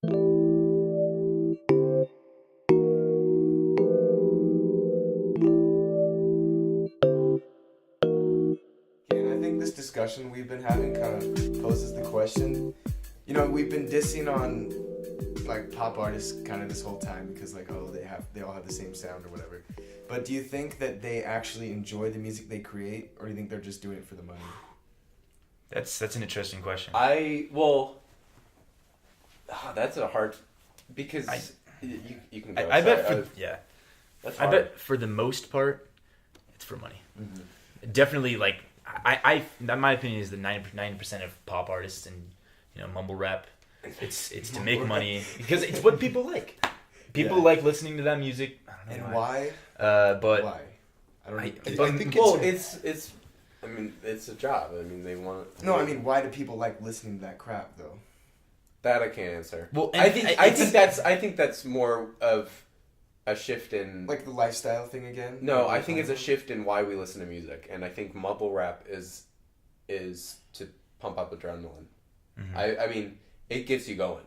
And I think this discussion we've been having kind of poses the question. You know, we've been dissing on like pop artists kind of this whole time because like, oh, they all have the same sound or whatever. But do you think that they actually enjoy the music they create, or do you think they're just doing it for the money? That's an interesting question. That's a hard because you can go. I bet for that's I hard. bet for the most part, it's for money. Mm-hmm. Definitely, like my opinion is the 90% of pop artists and mumble rap, it's to make money because it's what people like. People like listening to that music. I don't know why. But why? I think it's. I mean, it's a job. I mean, they want. No, I mean, why do people like listening to that crap though? That I can't answer. Well, I think that's more of a shift in like the lifestyle thing again. No, I think it's a shift in why we listen to music, and I think mumble rap is to pump up adrenaline. Mm-hmm. I mean, it gets you going.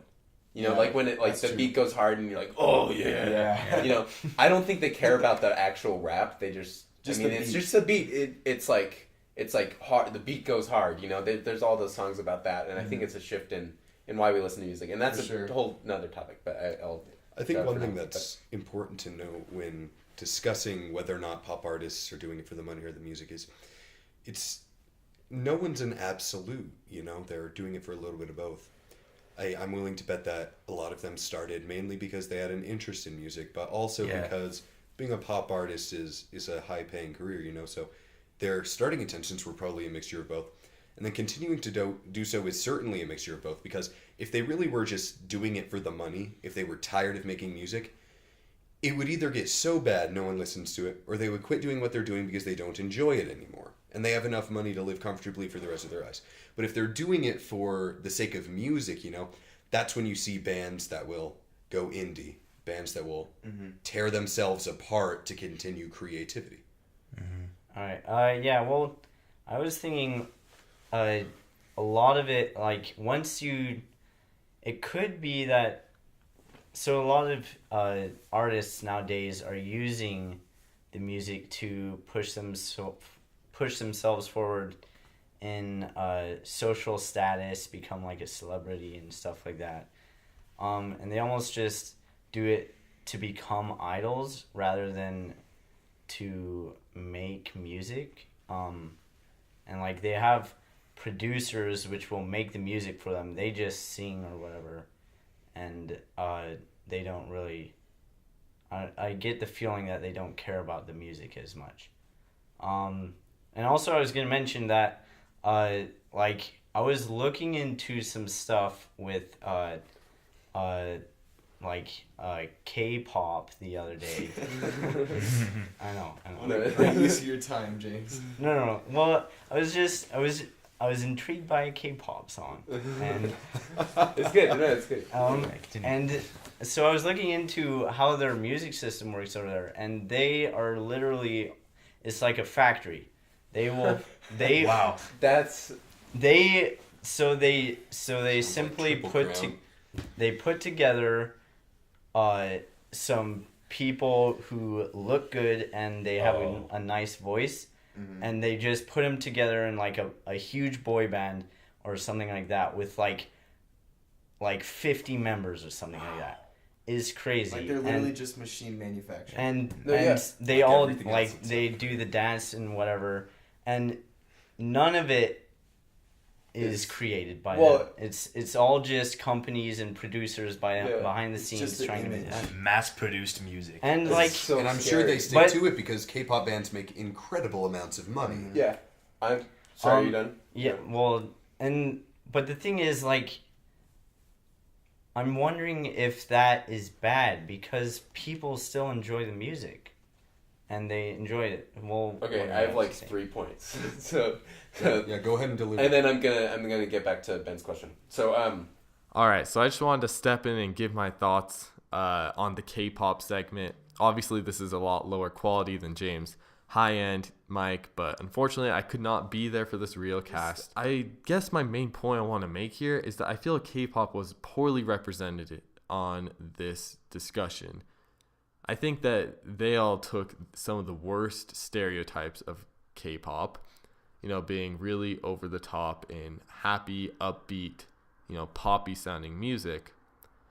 Like when the beat goes hard and you're like, oh yeah. I don't think they care about the actual rap. They just it's just the beat. It's like hard. The beat goes hard. There's all those songs about that, and I think it's a shift in why we listen to music, and that's a whole another topic. But I think one thing that's important to know when discussing whether or not pop artists are doing it for the money or the music is, it's no one's an absolute. They're doing it for a little bit of both. I'm willing to bet that a lot of them started mainly because they had an interest in music, but also because being a pop artist is a high-paying career, so their starting intentions were probably a mixture of both. And then continuing to do so is certainly a mixture of both, because if they really were just doing it for the money, if they were tired of making music, it would either get so bad no one listens to it, or they would quit doing what they're doing because they don't enjoy it anymore. And they have enough money to live comfortably for the rest of their lives. But if they're doing it for the sake of music, that's when you see bands that will go indie, bands that will tear themselves apart to continue creativity. Mm-hmm. All right. Well, I was thinking a lot of it, like, it could be that, so a lot of artists nowadays are using the music to push themselves forward in social status, become like a celebrity and stuff like that. And they almost just do it to become idols rather than to make music. And like they have producers which will make the music for them. They just sing or whatever. And they don't really... I get the feeling that they don't care about the music as much. And also I was going to mention that like I was looking into some stuff with K-pop the other day. I know. Bring this to your time, James. No. Well, I was intrigued by a K-pop song, and it's good. No, it's good. And so I was looking into how their music system works over there, and they are literally, it's like a factory. Wow. They simply put together some people who look good and they have a nice voice, and they just put them together in like a huge boy band or something like that with like 50 members or something like that. Is crazy. Like they're literally just machine manufactured. And they all like they do the dance and whatever, and none of it is created by them. It's all just companies and producers behind the scenes trying to make that. Mass-produced music. And and I'm sure they stick to it because K-pop bands make incredible amounts of money. Yeah. I'm sorry, you done? Yeah, well, but the thing is, like, I'm wondering if that is bad because people still enjoy the music, and they enjoy it. Well, okay, I have like 3 points. So yeah, go ahead and deliver. And then I'm gonna get back to Ben's question. So all right, so I just wanted to step in and give my thoughts on the K-pop segment. Obviously, this is a lot lower quality than James. high-end mic, but unfortunately I could not be there for this real cast. I guess my main point I want to make here is that I feel K-pop was poorly represented on this discussion. I think that they all took some of the worst stereotypes of K-pop, being really over the top in happy, upbeat, poppy sounding music,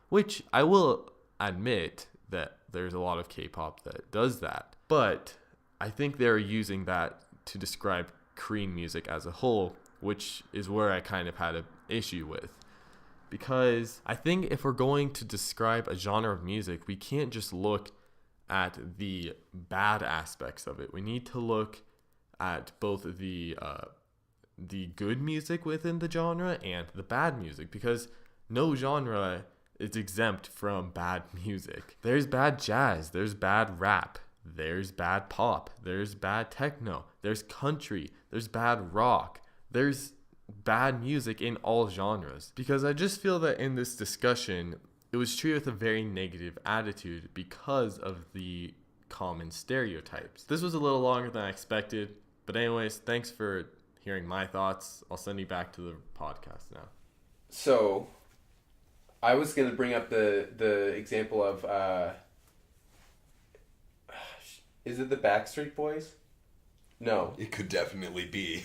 which I will admit that there's a lot of K-pop that does that. But I think they're using that to describe Korean music as a whole, which is where I kind of had an issue with. Because I think if we're going to describe a genre of music, we can't just look at the bad aspects of it. We need to look at both the good music within the genre and the bad music, because no genre is exempt from bad music. There's bad jazz, there's bad rap, there's bad pop, there's bad techno, there's country, there's bad rock, there's bad music in all genres. Because I just feel that in this discussion, it was treated with a very negative attitude because of the common stereotypes. This was a little longer than I expected, but anyways, thanks for hearing my thoughts. I'll send you back to the podcast now. So, I was going to bring up the example of, is it the Backstreet Boys? No. It could definitely be.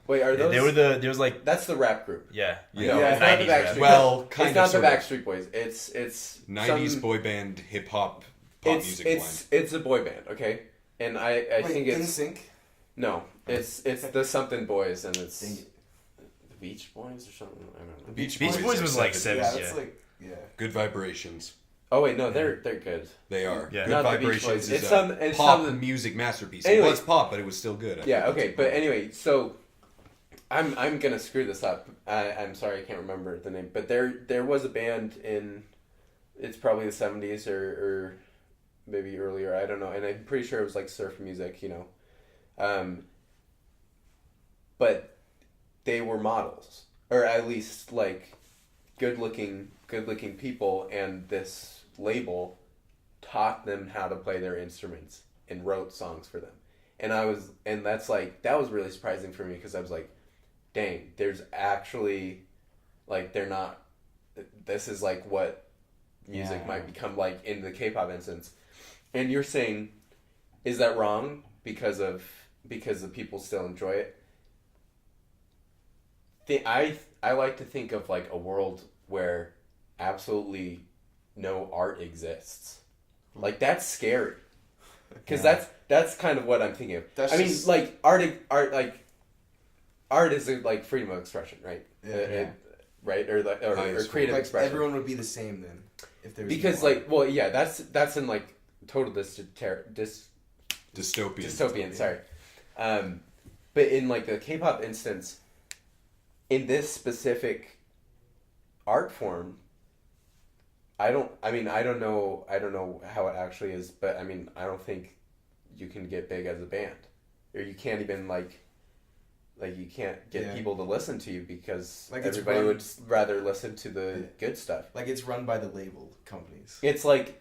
Wait, are those? There was like, That's the rap group. yeah. No, Yeah. it's not the 90s Backstreet rap. Well, kind It's of. not the sort of. Backstreet Boys. It's 90s some- boy band hip hop pop music blend. It's a boy band, okay? And I think it's sync. no, it's the something boys, and it's Dang it. the Beach Boys or something. I don't know. Beach Beach Boys are was like 70s. Yeah, 70s, that's yeah. like Good Vibrations. Oh wait, no, they're good. They are. Yeah. Good Not the Beach Vibrations Boys. is It's a some- pop music masterpiece. Anyway. It was pop, but it was still good. I Yeah, think. okay, but anyway, so I'm gonna screw this up. I'm sorry, I can't remember the name, but there was a band in, it's probably the 70s or maybe earlier, I don't know, and I'm pretty sure it was like surf music, but they were models, or at least like good looking people, and this label taught them how to play their instruments and wrote songs for them. And that was really surprising for me, because I was like, dang, there's actually, like, this is like what music might become like in the K-pop instance. And you're saying, is that wrong because the people still enjoy it? I like to think of like a world where absolutely no art exists. Like, that's scary. Because that's kind of what I'm thinking of. That's I mean, just- like, art is like freedom of expression, right? Yeah. Right? Or creative Like expression. everyone would be the same then, if there was Because no like, well, yeah, that's in like total dystopian. Sorry, but in like the K-pop instance, in this specific art form, I don't know how it actually is, but I mean, I don't think you can get big as a band, or you can't even like you can't get people to listen to you, because Like, it's everybody run- would rather listen to the good stuff. Like, it's run by the label companies. It's like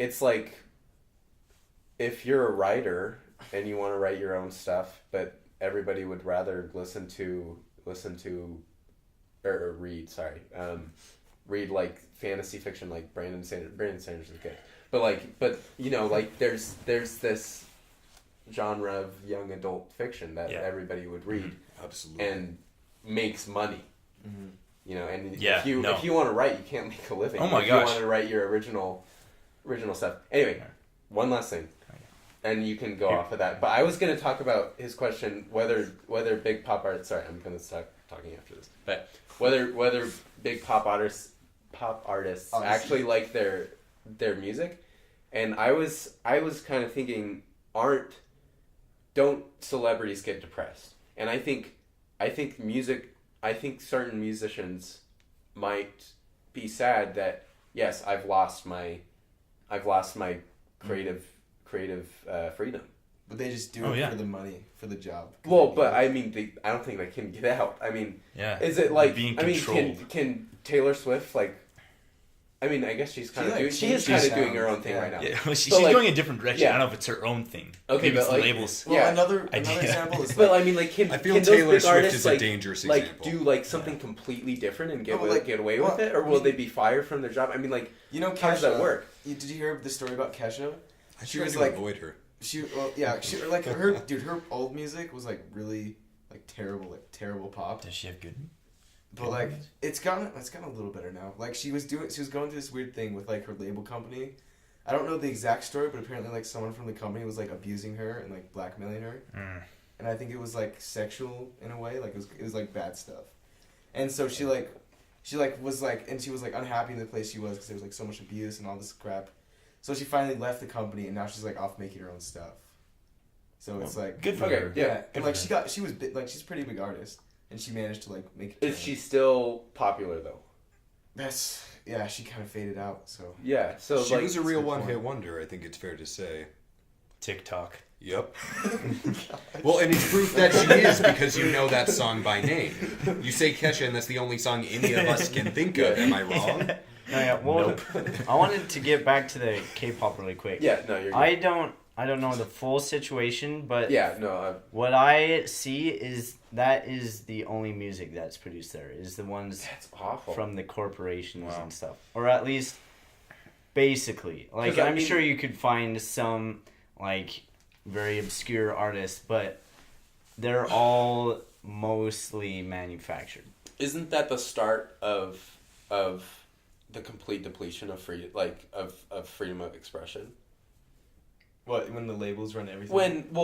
if you're a writer and you want to write your own stuff, but everybody would rather listen to or read like fantasy fiction, like Brandon Sanders is good, but there's this genre of young adult fiction that everybody would read. Absolutely. And makes money. Mm-hmm. And Yeah, if you want to write, you can't make a living. Oh my if gosh. you want to write your original stuff. Anyway, one last thing, and you can go off of that. But I was going to talk about his question whether big pop artists. Sorry, I'm going to stop talking after this. But whether big pop artists actually like their music, and I was kind of thinking, don't celebrities get depressed? And I think certain musicians might be sad that, yes, I've lost my creative freedom. But they just do Oh, it yeah. for the money, for the job. Well, but I mean, I don't think they can get out. I mean, Yeah. is it like, Being I mean, controlled. can Taylor Swift, like, I mean, I guess she's kind of like, doing. She is changed kind of her doing her sound. own thing Yeah. right now. Yeah, well, she's like- going a different direction. yeah. I don't know if it's her own thing. Okay, Maybe but it's the like- labels. Well, Yeah. another Idea. example is But like, I mean, like, I feel can those Taylor big Swift artists, is a like, dangerous like example. do like something completely different and No, like, get away well, with it, or I will mean- they be fired from their job? I mean, like, you know, Kesha, how does that work? Did you hear the story about Kesha? I She tried was to like, avoid her. she like her old music was like really like terrible pop. Does she have good? But like it's gotten a little better now. Like she was going through this weird thing with like her label company. I don't know the exact story, but apparently like someone from the company was like abusing her and like blackmailing her. And I think it was like sexual in a way, like it was like bad stuff. And so she was unhappy in the place she was because there was like so much abuse and all this crap. So she finally left the company and now she's like off making her own stuff. So it's like Good for Okay, her. yeah. and like she's a pretty big artist and she managed to like make it. Is she still popular though? She kind of faded out. So Yeah. So She like, was a real good point. one-hit wonder, I think it's fair to say. TikTok. Yep. Well, and it's proof that she is because you know that song by name. You say Kesha, and that's the only song any of us can think of. Am I wrong? No, yeah, well, I wanted to get back to the K-pop really quick. yeah. No, you're. Good. I don't know the full situation, but Yeah. No. what I see is that is the only music that's produced there. Is the ones That's awful. from the corporations Wow. and stuff, or at least basically. Like 'Cause I I'm mean- sure you could find some like very obscure artists, but they're all mostly manufactured. Isn't that the start of the complete depletion of of freedom of expression? when the labels run everything.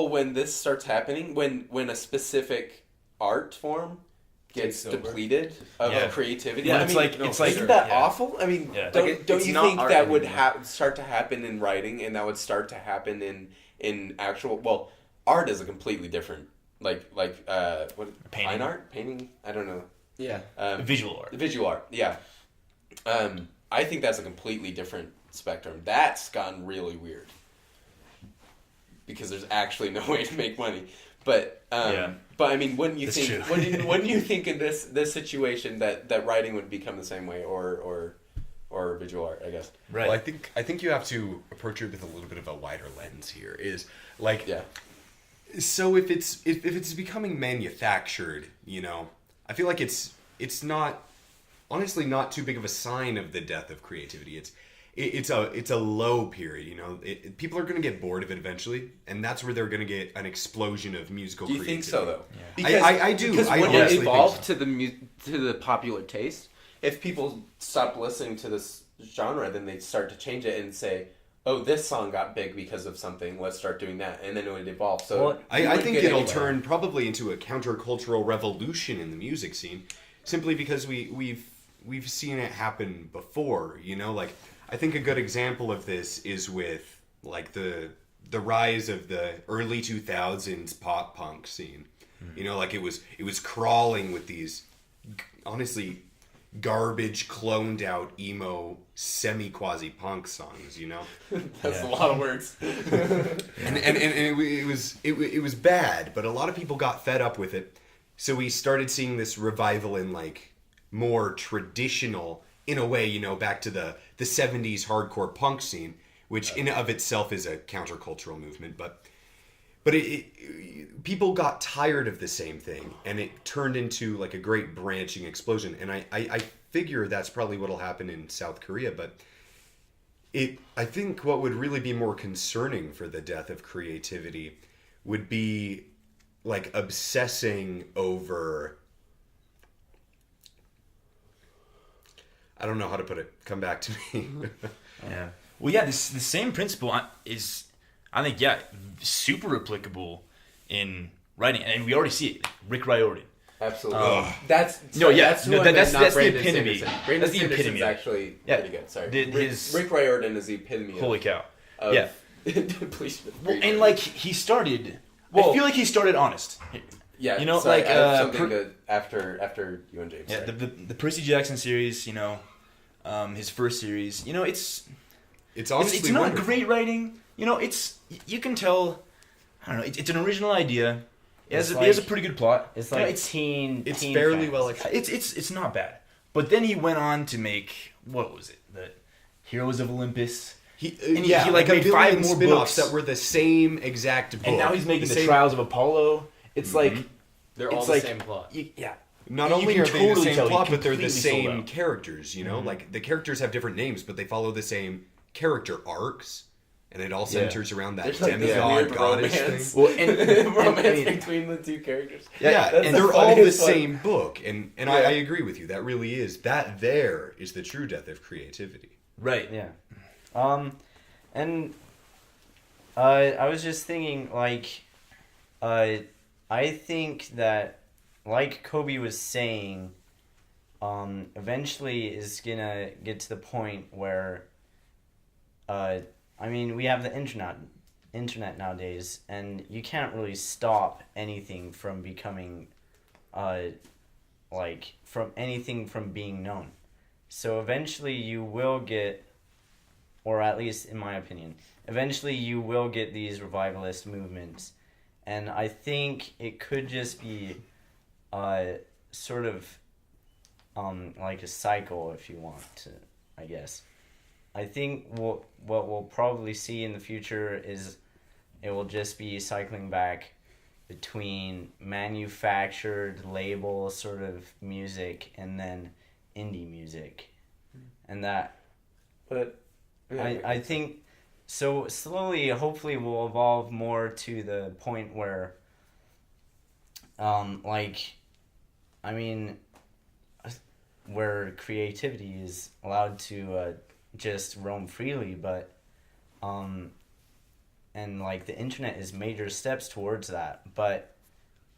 When this starts happening, when a specific art form gets Takes over. depleted of Yeah. creativity, Yeah, I it's mean, like it's like isn't that yeah. awful? I mean, Yeah. don't it's you not think art that would anymore. start to happen in writing, and that would start to happen in actual art is a completely different what Painting. fine art painting? I don't know. yeah. Visual art. Visual art, yeah. I think that's a completely different spectrum. That's gotten really weird because there's actually no way to make money. But Yeah. but I mean, wouldn't you That's think? true. Wouldn't you think in this situation that writing would become the same way, or visual art? I guess. Right. Well, I think you have to approach it with a little bit of a wider lens here. Is like, Yeah. so if it's becoming manufactured, you know, I feel like it's not, honestly, not too big of a sign of the death of creativity. It's a low period, you know. People are going to get bored of it eventually, and that's where they're going to get an explosion of musical Do you creativity. think so though? Yeah. Because, I do. Because I when honestly it think evolved so. to the popular taste, if people stopped listening to this genre, then they'd start to change it and say, "Oh, this song got big because of something. Let's start doing that," and then it would evolve. So Well, we I wouldn't think get it'll anywhere. turn probably into a countercultural revolution in the music scene, simply because we've seen it happen before. You know, like I think a good example of this is with like the rise of the early 2000s pop punk scene. You know, like it was crawling with these honestly garbage cloned out emo semi quasi punk songs. You know. That's Yeah. a lot of words. and it was bad, but a lot of people got fed up with it. So we started seeing this revival in like more traditional, in a way, you know, back to the 70s hardcore punk scene, which in of itself is a countercultural movement, but people got tired of the same thing, and it turned into like a great branching explosion. And I figure that's probably what'll happen in South Korea, but I think what would really be more concerning for the death of creativity would be like obsessing over, I don't know how to put it. Come back to me. Yeah. Well, yeah, the same principle is, I think, yeah, super applicable in writing, and we already see it. Rick Riordan. Absolutely. That's that's who I meant, that's not the Brandon epitome. Sanderson. Brandon That's the Sanderson's epitome. actually Yeah. pretty good. Sorry, His- Rick Riordan is the epitome. Holy cow! Of Yeah. depletion. of Well, and creativity. like he started. Well- I feel like he started honest. yeah, you know, sorry, like, I have something per- to, after you and James. Yeah, sorry. the Percy Jackson series. You know, his first series. You know, It's honestly it's not wonderful. great writing. You know, you can tell. I don't know. It's an original idea. It has a pretty good plot. It's You know, like teen. It's fairly fans. well executed. It's not bad. But then he went on to make, what was it? Heroes of Olympus. He he, like, made 5 more spin-offs books. that were the same exact book. And now he's making the same- Trials of Apollo. It's like They're all it's the like, same plot. Yeah. Not You only can are they the totally same tell he plot, but they're the completely sold same out. characters, you know? Like, the characters have different names, but they follow the same character arcs, and it all centers around that There's like this demigod weird goddess romance. thing. Well, and romance I mean, between the two characters. Yeah, that's and the they're all the funniest one. same book, and I agree with you. That really is, that there is the true death of creativity. right. Yeah. And I was just thinking, like, I think that, like Kobe was saying, eventually is gonna get to the point where, I mean, we have the internet nowadays, and you can't really stop anything from becoming, from being known. So eventually you will get, or at least in my opinion, eventually you will get these revivalist movements. And I think it could just be sort of like a cycle, if you want to, I guess. I think what we'll probably see in the future is it will just be cycling back between manufactured label sort of music and then indie music. And that, But I think, so slowly, hopefully, we'll evolve more to the point where, where creativity is allowed to just roam freely, but, and like the internet is major steps towards that, but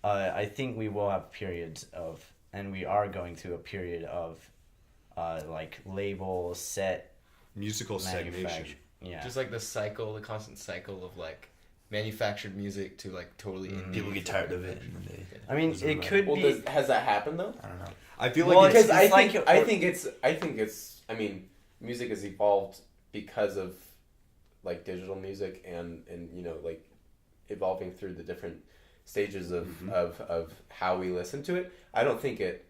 I think we will have periods of, and we are going through a period of, like label set Musical stagnation. manufacture. Yeah. Just like the constant cycle of like manufactured music to like totally indie. People get tired of it. And then they, I mean, it could well, be. has that happened though? I don't know. I feel Well, like Because it's like- I think it's. I mean, music has evolved because of like digital music and you know like evolving through the different stages of how we listen to it. I don't think it.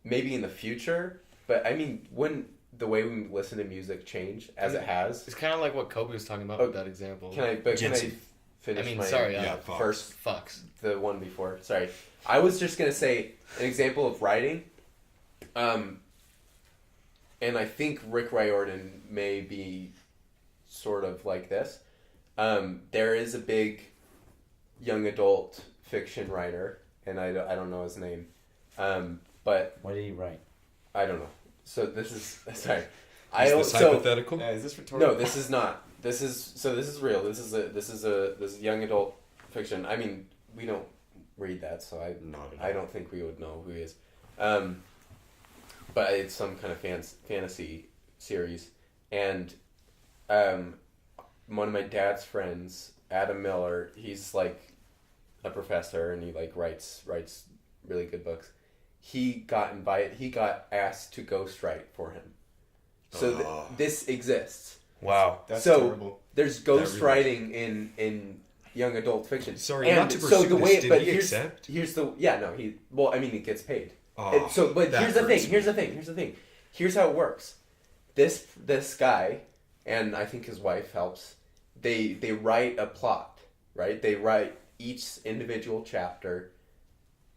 Maybe in the future, but I mean, when the way we listen to music change as it has. It's kind of like what Kobe was talking about with that example. Can I Jitsi. finish I mean, my sorry, Fox. first fucks. the one before? Sorry, I was just gonna say an example of writing, and I think Rick Riordan may be sort of like this. There is a big young adult fiction writer, and I don't know his name, but What did he write? I don't know. So this is sorry. is this hypothetical? Yeah, is this rhetorical? No, this is not. This is real. This is young adult fiction. I mean, we don't read that, so Not at all. I don't think we would know who he is. But it's some kind of fantasy series, and one of my dad's friends, Adam Miller, he's like a professor, and he like writes really good books. He got asked to ghostwrite for him. So this exists. Wow. That's so terrible. there's ghostwriting in young adult fiction. Sorry, and not to pursue this, did he accept? Here's the he he gets paid. Oh, But that here's the hurts thing. me. Here's how it works. This guy, and I think his wife helps. They write a plot, right? They write each individual chapter,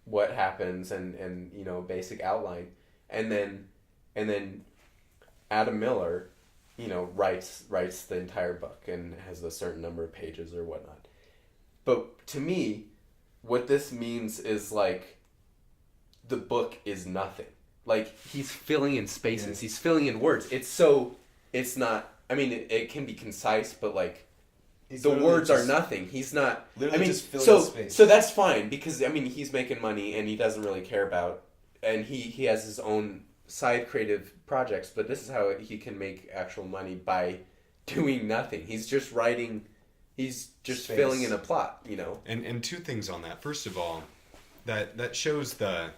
what happens, and you know basic outline, and then Adam Miller, you know, writes the entire book and has a certain number of pages or whatnot. But to me, what this means is like the book is nothing. Like he's filling in spaces, he's filling in words. It's not. I mean, it can be concise, but like He's the literally words just- are nothing. He's not. literally I mean, just filling so space. so that's fine because I mean he's making money and he doesn't really care about, and he has his own side creative projects. But this is how he can make actual money by doing nothing. He's just writing. He's just Space. filling in a plot. You know. And two things on that. First of all, that shows the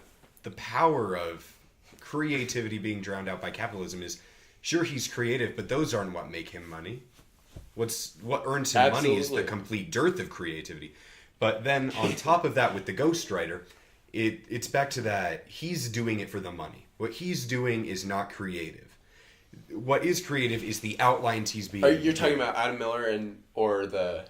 power of creativity being drowned out by capitalism. Is sure he's creative, but those aren't what make him money. What earns him money is the Absolutely. complete dearth of creativity. But then on top of that, with the ghostwriter, it's back to that he's doing it for the money. What he's doing is not creative. what is creative is the outlines he's being. You're talking about Adam Miller or the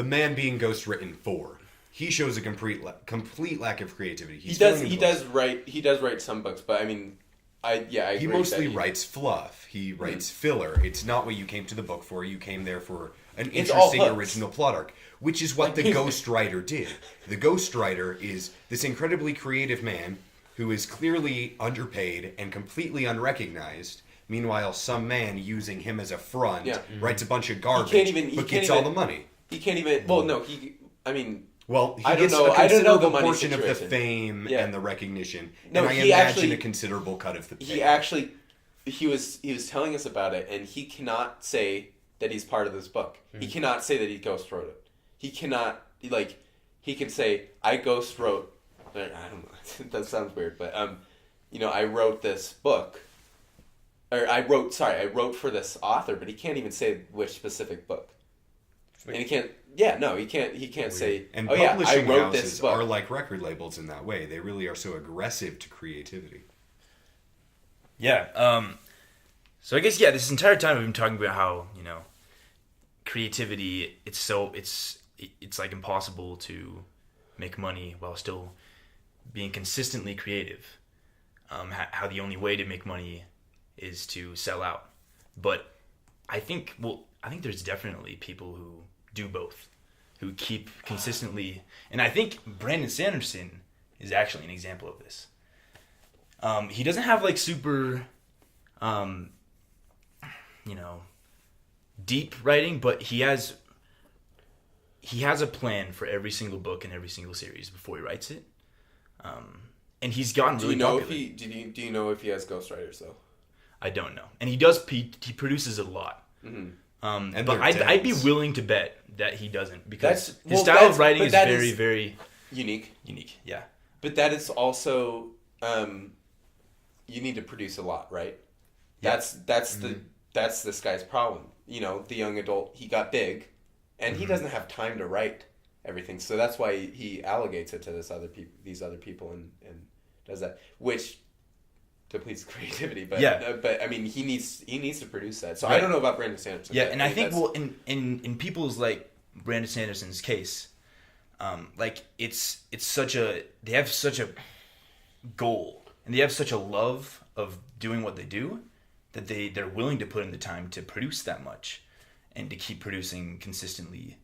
man being ghost written for. He shows a complete lack of creativity. He does write some books, but I mean, I agree. He mostly writes fluff. He writes filler. It's not what you came to the book for. You came there for an interesting original plot arc, which is what the ghostwriter did. The ghostwriter is this incredibly creative man who is clearly underpaid and completely unrecognized. Meanwhile, some man using him as a front writes a bunch of garbage, but gets all the money. He can't even. Well, no, I mean. Well, he I gets don't know. a considerable the money portion of the situation. fame and the recognition, No, and I imagine a considerable cut of the pay. He was telling us about it, and he cannot say that he's part of this book. He cannot say that he ghost wrote it. He cannot he can say I ghost wrote. I don't know. That sounds weird, but I wrote this book, or I wrote for this author, but he can't even say which specific book, and he can't. Yeah, no, he can't say. And I publishing wrote houses this book. are like record labels in that way. They really are so aggressive to creativity. Yeah. So I guess this entire time we've been talking about how creativity. It's like impossible to make money while still being consistently creative. How the only way to make money is to sell out. But I think there's definitely people who do both, who keep consistently, and I think Brandon Sanderson is actually an example of this. He doesn't have like super, deep writing, but he has a plan for every single book and every single series before he writes it. And he's gotten really popular. Do you know if he has ghostwriters though? I don't know, and he does. He produces a lot. Mm-hmm. But I'd be willing to bet that he doesn't, because his style of writing is very, very unique. Unique, yeah. But that is also you need to produce a lot, right? Yeah. That's this guy's problem. The young adult, he got big, and he doesn't have time to write everything. So that's why he allegates it to these other people, and does that, which depletes creativity. But but I mean, he needs to produce that. So I don't know about Brandon Sanderson. Yeah, and I think in people's like Brandon Sanderson's case, it's they have such a goal, and they have such a love of doing what they do, that they're willing to put in the time to produce that much, and to keep producing consistently,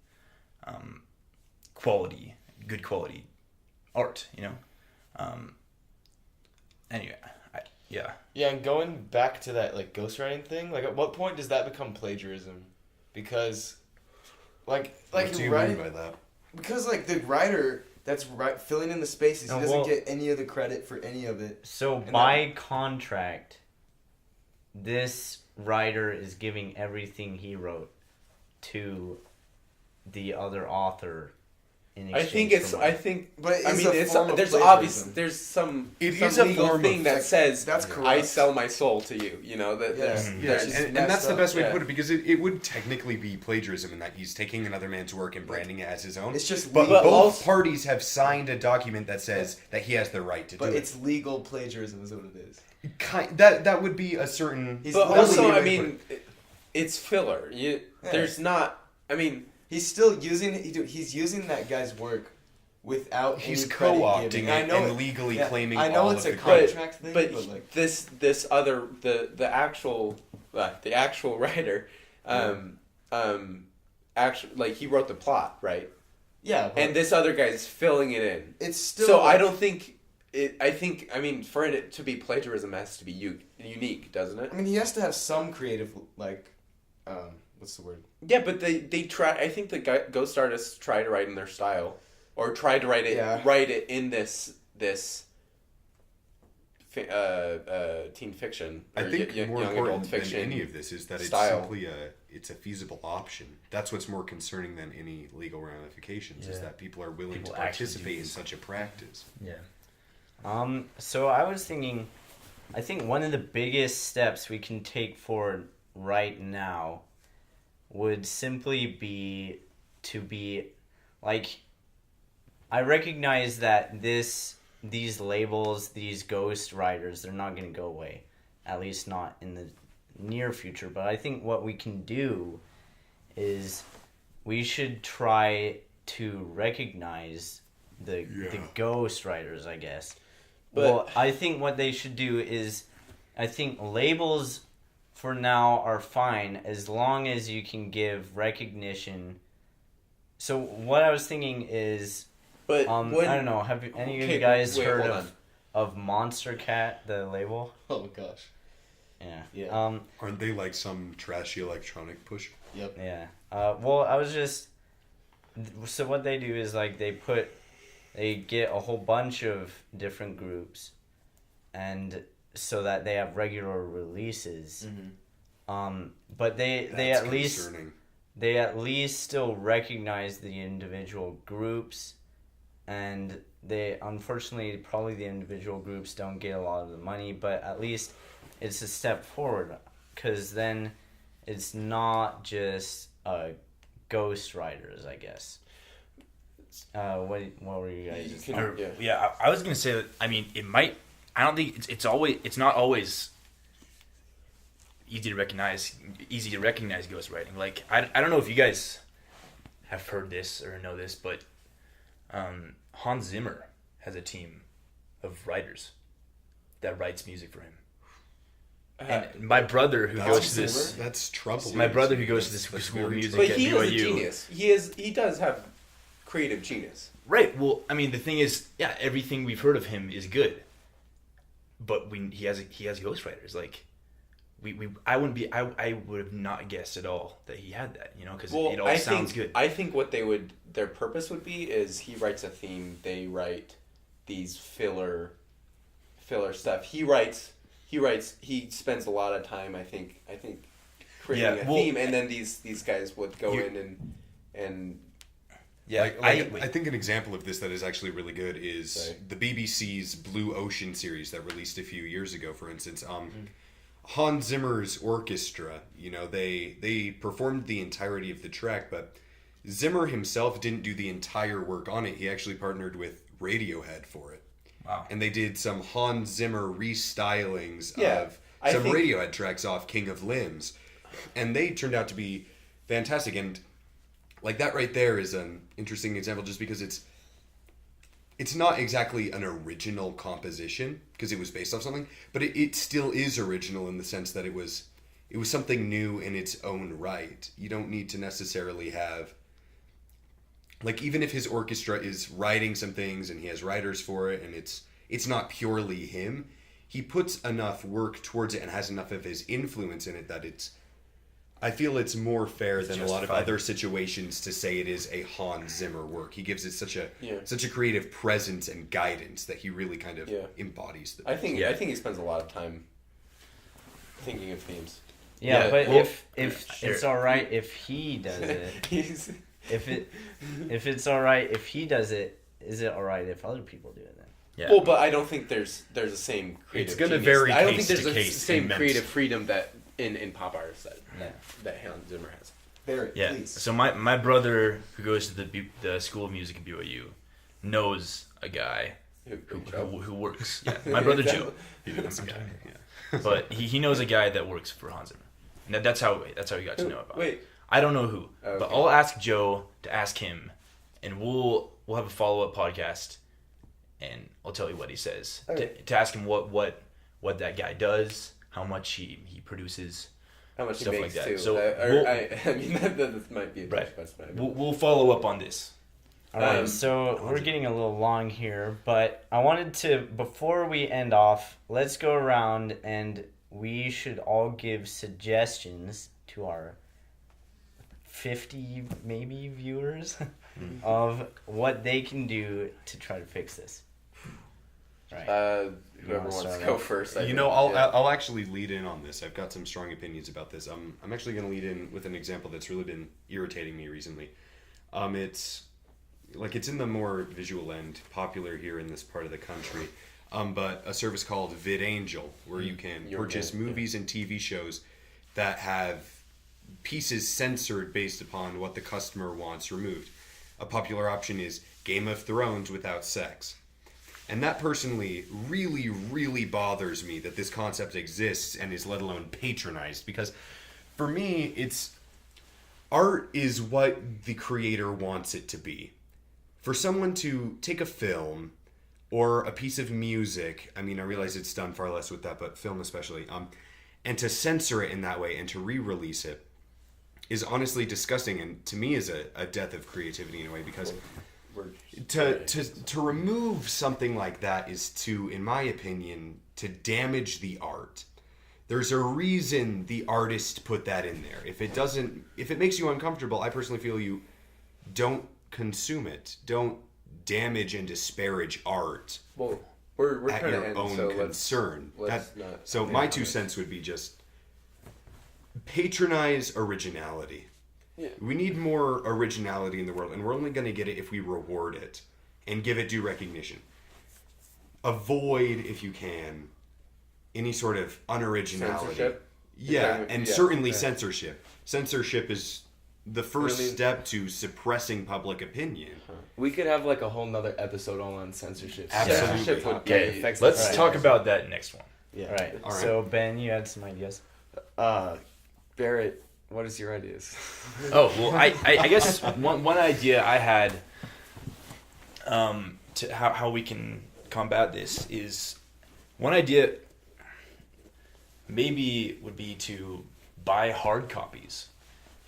good quality art. Anyway. Yeah, and going back to that like ghostwriting thing, like at what point does that become plagiarism? Because what do you mean by that? Because the writer that's filling in the spaces, he doesn't get any of the credit for any of it. So by contract, this writer is giving everything he wrote to the other author. But there's some legal thing that says that's correct. I sell my soul to you. And that's the best way to put it, because it would technically be plagiarism in that he's taking another man's work and branding it as his own. It's just but both parties have signed a document that says that he has the right to do it. But it's legal plagiarism, is what it is. That would be a certain. But also, I mean, it's filler. There's not. I mean. He's still using that guy's work without he's any credit co-opting giving. it and legally claiming I know all it's of a the contract thing, but this other the actual writer actually he wrote the plot, right? Yeah, and this other guy's filling it in. It's still so I don't think it. I mean, for it to be plagiarism, it has to be unique, doesn't it? I mean, he has to have some creative what's the word? Yeah, but they try. I think the ghost artists try to write in their style, or try to write it in this teen fiction. I think more young important adult fiction than any of this is that style. It's simply a feasible option. That's what's more concerning than any legal ramifications. Is that people are willing to participate in such a practice. Yeah. So I was thinking, I think one of the biggest steps we can take forward right now would simply be to be I recognize that these labels, these ghost writers, they're not going to go away, at least not in the near future. But I think what we can do is we should try to recognize the ghostwriters, I guess. But- well, I think what they should do is, I think labels for now are fine as long as you can give recognition. So what I was thinking is, But I don't know, have any of you guys heard of Monster Cat, the label? Oh gosh. Yeah. Yeah. Aren't they like some trashy electronic push? Yep. Yeah. Well, I was just. So what they do is like they get a whole bunch of different groups, and so that they have regular releases. But they That's at least concerning. they at least still recognize the individual groups, and they unfortunately probably the individual groups don't get a lot of the money, but at least it's a step forward, because then it's not just ghostwriters, I guess. What were you guys? I was gonna say that. I mean, it might. I don't think it's not always easy to recognize ghostwriting. Like I don't know if you guys have heard this or know this, but Hans Zimmer has a team of writers that writes music for him. And my brother who goes to this, that's troubling. my brother who goes to this school of music But at he BYU. is a genius. He does have creative genius. Right. Well, I mean, the thing is, yeah, everything we've heard of him is good. But he has ghostwriters. Like, I would have not guessed at all that he had that. You know, because it all sounds good. I think what their purpose would be is he writes a theme. They write these filler stuff. He spends a lot of time. I think creating a theme, and then these guys would go in and. Yeah, I think an example of this that is actually really good is the BBC's Blue Ocean series that released a few years ago, for instance. Hans Zimmer's orchestra, they performed the entirety of the track, but Zimmer himself didn't do the entire work on it. He actually partnered with Radiohead for it. Wow. And they did some Hans Zimmer restylings of I some think- Radiohead tracks off King of Limbs. And they turned out to be fantastic. And like that right there is an interesting example just because it's not exactly an original composition because it was based off something, but it still is original in the sense that it was something new in its own right. You don't need to necessarily have, like, even if his orchestra is writing some things and he has writers for it and it's not purely him, he puts enough work towards it and has enough of his influence in it that I feel it's more fair than a lot of other situations to say it is a Hans Zimmer work. He gives it such a creative presence and guidance that he really kind of embodies the. I think he spends a lot of time thinking of themes. Yeah, but well, if sure. it's all right if he does it, if it's all right if he does it, is it all right if other people do it then? Yeah. Well, but I don't think there's the same creative. It's gonna genius. vary I don't case think there's to the case same immense. creative freedom that in pop artists that Hans Zimmer has. Yeah. So my brother who goes to the School of Music at BYU knows a guy who works. Yeah. My brother Joe. But he knows a guy that works for Hans Zimmer. And that's how he got to know about it. I don't know who, but I'll ask Joe to ask him, and we'll have a follow-up podcast, and I'll tell you what he says to ask him what that guy does, how much he produces. How much stuff he makes like that. too. So I mean that might be a right. question. We'll follow up on this. All right, so we're getting a little long here, but I wanted to, before we end off, let's go around and we should all give suggestions to our 50 maybe viewers of what they can do to try to fix this. Right. Whoever wants to go first. I'll actually lead in on this. I've got some strong opinions about this. I'm actually going to lead in with an example that's really been irritating me recently. It's in the more visual end, popular here in this part of the country. But a service called VidAngel, where you can purchase movies and TV shows that have pieces censored based upon what the customer wants removed. A popular option is Game of Thrones without sex. And that personally really, really bothers me that this concept exists and is let alone patronized. Because for me, it's art is what the creator wants it to be. For someone to take a film or a piece of music, I mean, I realize it's done far less with that, but film especially, and to censor it in that way and to re-release it is honestly disgusting, and to me is a death of creativity in a way, because to remove something like that is to, in my opinion, to damage the art. There's a reason the artist put that in there. If it makes you uncomfortable, I personally feel you don't consume it. Don't damage and disparage art. Well, we're at trying your to end, own so concern. let's not. So my 2 cents would be just patronize originality. Yeah. We need more originality in the world, and we're only going to get it if we reward it and give it due recognition. Avoid, if you can, any sort of unoriginality. Censorship? Yeah, and yeah, certainly yeah. censorship. Censorship is the first Really? step to suppressing public opinion. We could have like a whole nother episode all on censorship. Absolutely. Censorship would Okay, be- affects let's the- talk about that next one. Yeah. All right. All right. So Ben, you had some ideas. Barrett, what is your ideas? Oh well, I guess one idea I had to how we can combat this is, one idea maybe would be to buy hard copies.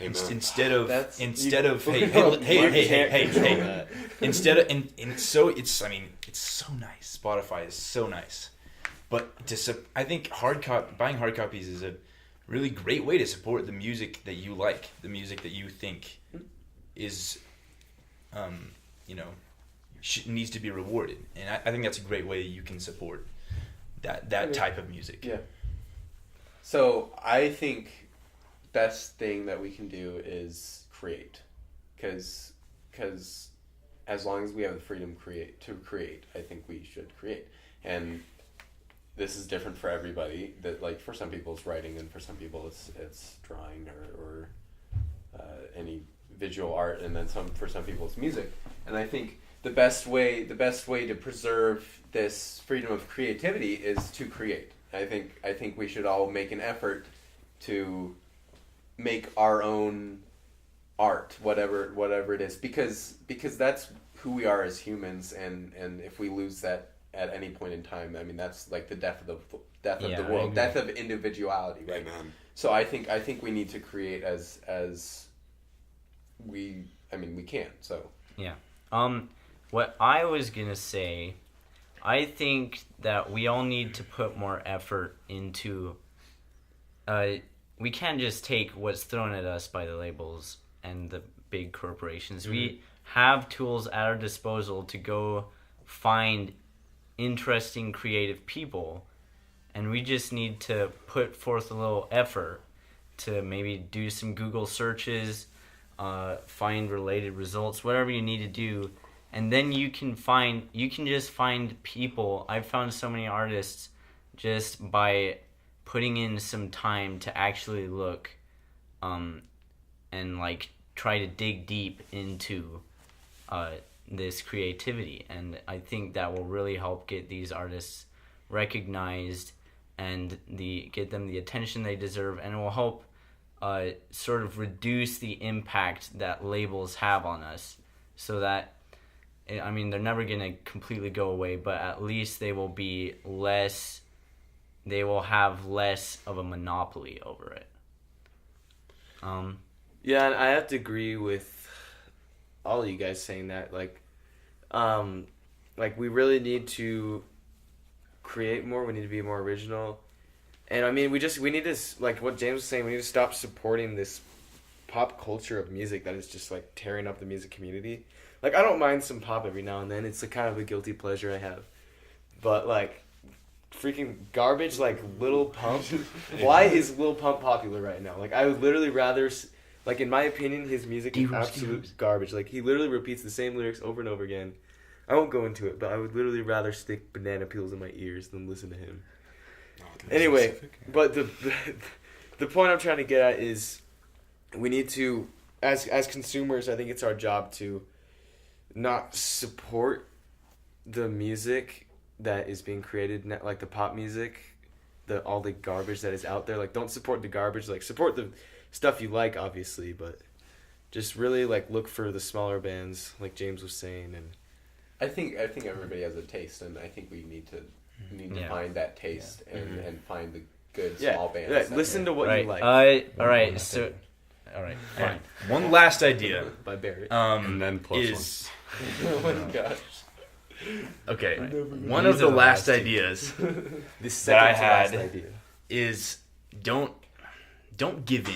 Amen. Instead of That's- instead you- of hey No, hey you hey hey can't hey control hey that. instead of and it's so it's I mean it's so nice. Spotify is so nice, but I think buying hard copies is a really great way to support the music that you like, the music that you think is needs to be rewarded, and I think that's a great way you can support that type of music. Yeah. So I think best thing that we can do is create, because as long as we have the freedom to create, I think we should create. And this is different for everybody. That, like, for some people it's writing, and for some people it's drawing or any visual art, and then for some people it's music. And I think the best way to preserve this freedom of creativity is to create. I think we should all make an effort to make our own art, whatever it is, because that's who we are as humans, and if we lose that at any point in time, I mean, that's like the death of the Yeah, world, death of individuality, right? Amen. So I think we need to create as we can. So Yeah. What I was gonna say, I think that we all need to put more effort into. We can't just take what's thrown at us by the labels and the big corporations. We have tools at our disposal to go find interesting, creative people, and we just need to put forth a little effort to maybe do some Google searches, find related results, whatever you need to do, and then you can just find people. I've found so many artists just by putting in some time to actually look and like try to dig deep into this creativity, and I think that will really help get these artists recognized and get them the attention they deserve, and it will help sort of reduce the impact that labels have on us, so that, I mean, they're never going to completely go away, but at least they will have less of a monopoly over it. Yeah, and I have to agree with all of you guys saying that. Like we really need to create more. We need to be more original, and I mean, we need to, like what James was saying, we need to stop supporting this pop culture of music that is just like tearing up the music community. Like, I don't mind some pop every now and then. It's a kind of a guilty pleasure I have, but like freaking garbage like Lil Pump. Why is Lil Pump popular right now? Like, I would literally rather, like, in my opinion, his music is absolute garbage. Like, he literally repeats the same lyrics over and over again. I won't go into it, but I would literally rather stick banana peels in my ears than listen to him. Anyway, but the point I'm trying to get at is we need to, as consumers, I think it's our job to not support the music that is being created, like the pop music, all the garbage that is out there. Like, don't support the garbage. Like, support the stuff you like, obviously, but just really like look for the smaller bands, like James was saying. And I think everybody has a taste, and I think we need to find that taste and find the good small bands. Yeah, listen to what you like. All right. So, all right. Fine. One last idea. By Barrett. And then plus is Oh my gosh. okay. One of the last ideas This that I second to last had idea. is don't give in.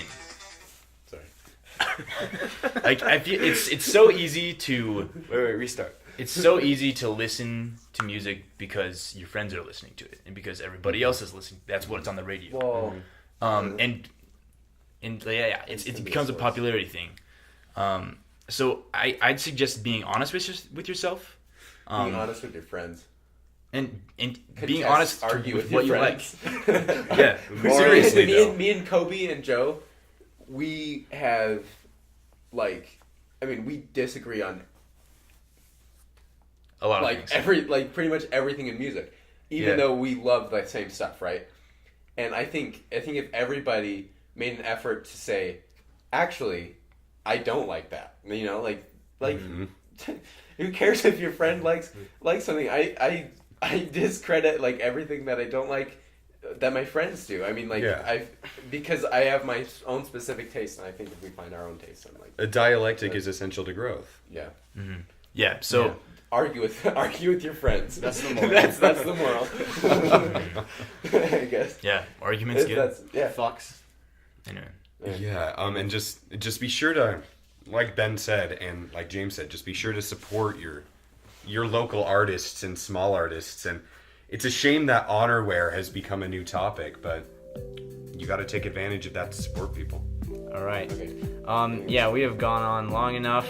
Sorry. Like, I feel it's so easy to Wait, restart. it's so easy to listen to music because your friends are listening to it and because everybody else is listening. That's what's on the radio. Well, And it becomes a popularity thing. So I'd suggest being honest with yourself. being honest with your friends. And Contest, being honest argue with with what you your like. friends. Yeah, seriously though. me and Kobe and Joe, we have, like, I mean, we disagree on A lot of like things. pretty much everything in music, even though we love the same stuff, right? And I think if everybody made an effort to say, actually, I don't like that, you know, like who cares if your friend likes something? I discredit like everything that I don't like that my friends do. I mean, like because I have my own specific taste, and I think if we find our own taste, I'm like A dialectic is essential to growth. yeah. Yeah. So Argue with your friends. That's the moral. that's the moral. I guess. yeah, arguments good. That's Fox. Anyway. Yeah, and just be sure to, like Ben said and like James said, just be sure to support your local artists and small artists. And it's a shame that honorware has become a new topic, but you got to take advantage of that to support people. all right. Okay. Yeah, we have gone on long enough.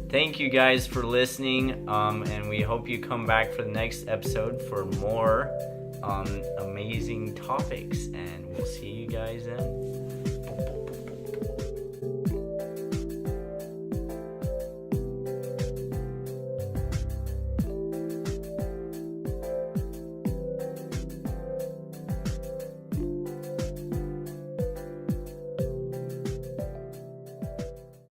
Thank you guys for listening, and we hope you come back for the next episode for more amazing topics, and we'll see you guys then.